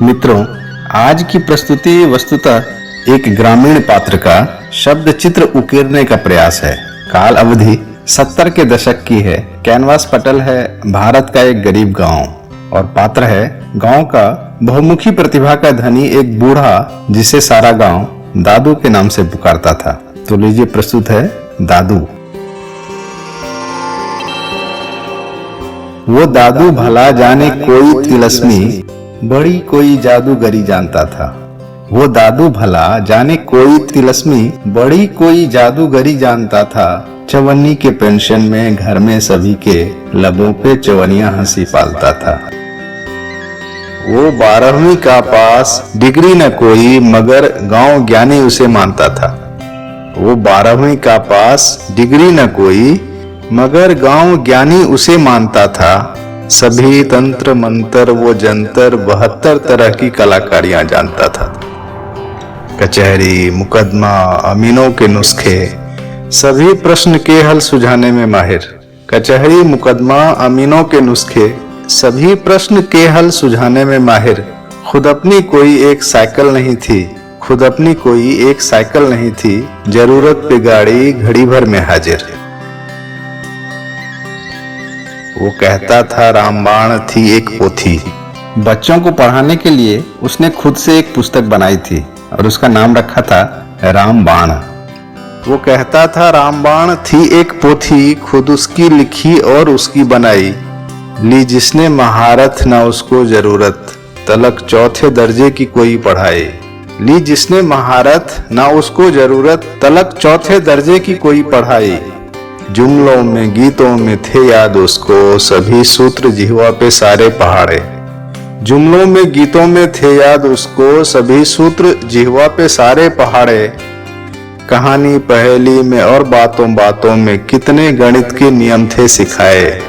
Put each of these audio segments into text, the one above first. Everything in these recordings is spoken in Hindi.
मित्रों, आज की प्रस्तुति वस्तुतः एक ग्रामीण पात्र का शब्द चित्र उकेरने का प्रयास है। काल अवधि 70 के दशक की है। कैनवास पटल है भारत का एक गरीब गांव और पात्र है गांव का बहुमुखी प्रतिभा का धनी एक बूढ़ा जिसे सारा गांव दादू के नाम से पुकारता था। तो लीजिए प्रस्तुत है दादू। वो दादू भला जाने कोई तिलस्मी बड़ी कोई जादूगरी जानता था। वो दादू भला जाने कोई तिलस्मी बड़ी कोई जादूगरी जानता था। चवन्नी के पेंशन में घर में सभी के लबों पे चवनिया हंसी पालता था। वो 12वीं का पास डिग्री न कोई मगर गांव ज्ञानी उसे मानता था। वो 12वीं का पास डिग्री न कोई मगर गांव ज्ञानी उसे मानता था। सभी तंत्र मंत्र वो जंतर 72 तरह की कलाकारियां जानता था। कचहरी मुकदमा अमीनों के नुस्खे सभी प्रश्न के हल सुझाने में माहिर। कचहरी मुकदमा अमीनों के नुस्खे सभी प्रश्न के हल सुझाने में माहिर। खुद अपनी कोई एक साइकिल नहीं थी, खुद अपनी कोई एक साइकिल नहीं थी, जरूरत पे गाड़ी घड़ी भर में हाजिर। वो कहता था रामबाण थी एक पोथी। बच्चों को पढ़ाने के लिए उसने खुद से एक पुस्तक बनाई थी और उसका नाम रखा था रामबाण। वो कहता था रामबाण थी एक पोथी, खुद उसकी लिखी और उसकी बनाई। ली जिसने महारत ना उसको जरूरत, तलक चौथे दर्जे की कोई पढ़ाई। ली जिसने महारत ना उसको जरूरत, तलक चौथे दर्जे की कोई पढ़ाई। जुमलों में गीतों में थे याद उसको, सभी सूत्र जिह्वा पे सारे पहाड़े। जुमलों में गीतों में थे याद उसको, सभी सूत्र जिह्वा पे सारे पहाड़े। कहानी पहेली में और बातों बातों में कितने गणित के नियम थे सिखाए।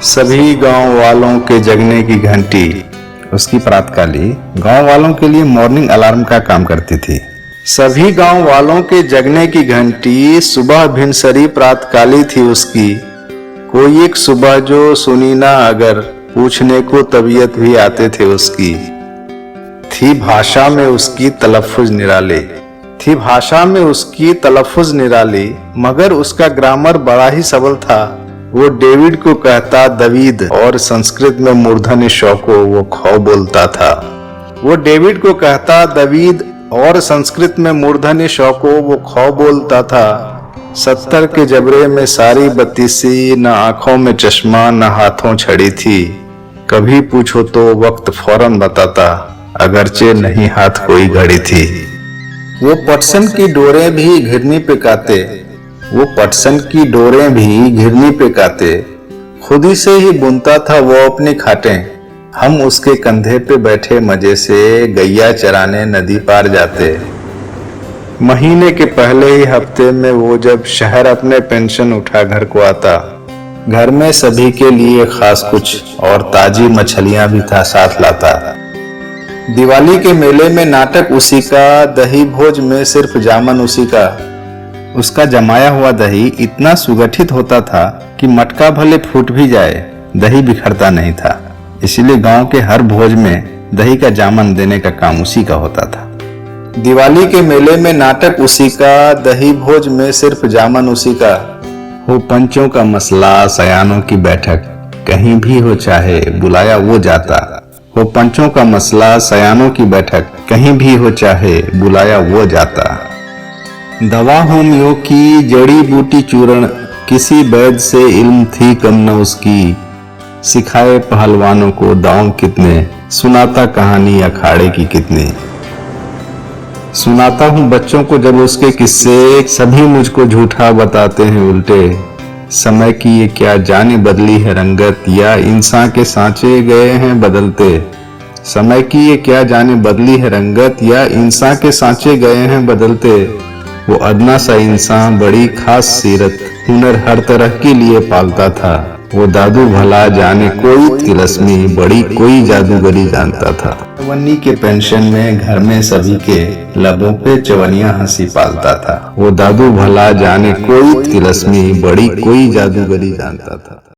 सभी गांव वालों के जगने की घंटी उसकी प्रातकाली गांव वालों के लिए मॉर्निंग अलार्म का काम करती थी। सभी गांव वालों के जगने की घंटी सुबह भिनसरी प्रातकाली थी उसकी। कोई एक सुबह जो सुनी ना अगर, पूछने को तबीयत भी आते थे उसकी। थी भाषा में उसकी तलफ्फुज निराली, थी भाषा में उसकी तलफ्फुज निराली, मगर उसका ग्रामर बड़ा ही सबल था। वो डेविड को कहता दवीद और संस्कृत में मूर्धन्य शौ को वो खौ बोलता था। वो डेविड को कहता दवीद और संस्कृत में मूर्धन्य शौ को वो खौ बोलता था। 70 के जबरे में सारी बत्तीसी, न आंखों में चश्मा न हाथों छड़ी थी। कभी पूछो तो वक्त फौरन बताता, अगरचे नहीं हाथ कोई घड़ी थी। वो पटसन की डोरें भी घिरनी पे काते, वो पटसन की डोरें भी घिरनी पे काते। खुद ही से ही बुनता था वो अपनी खाटें। हम उसके कंधे पे बैठे मजे से गैया चराने नदी पार जाते। महीने के पहले ही हफ्ते में वो जब शहर अपने पेंशन उठा घर को आता, घर में सभी के लिए खास कुछ और ताजी मछलियां भी था साथ लाता। दिवाली के मेले में नाटक उसी का, दही भोज में सिर्फ जामन उसी का। उसका जमाया हुआ दही इतना सुगठित होता था कि मटका भले फूट भी जाए दही बिखरता नहीं था। इसीलिए गांव के हर भोज में दही का जामन देने का काम उसी का होता था। दिवाली के मेले में नाटक उसी का, दही भोज में सिर्फ जामन उसी का। हो पंचों का मसला सयानों की बैठक, कहीं भी हो चाहे बुलाया वो जाता। हो पंचों का मसला सयानों की बैठक, कहीं भी हो चाहे बुलाया वो जाता। दवा होमियो की जड़ी बूटी चूर्ण, किसी वैद्य से इल्म थी कम न उसकी। सिखाए पहलवानों को दांव कितने, सुनाता कहानी अखाड़े की कितनी। सुनाता हूँ बच्चों को जब उसके किस्से, सभी मुझको झूठा बताते हैं उल्टे। समय की ये क्या जाने बदली है रंगत, या इंसान के सांचे गए हैं बदलते। समय की ये क्या जाने बदली है रंगत, या इंसान के सांचे गए हैं बदलते। वो अदना सा इंसान बड़ी खास सीरत, हुनर हर तरह के लिए पालता था। वो दादू भला जाने कोई तिलस्मी बड़ी कोई जादूगरी जानता था। चवन्नी के पेंशन में घर में सभी के लबों पे चवनिया हंसी पालता था। वो दादू भला जाने कोई तिलस्मी बड़ी कोई जादूगरी जानता था।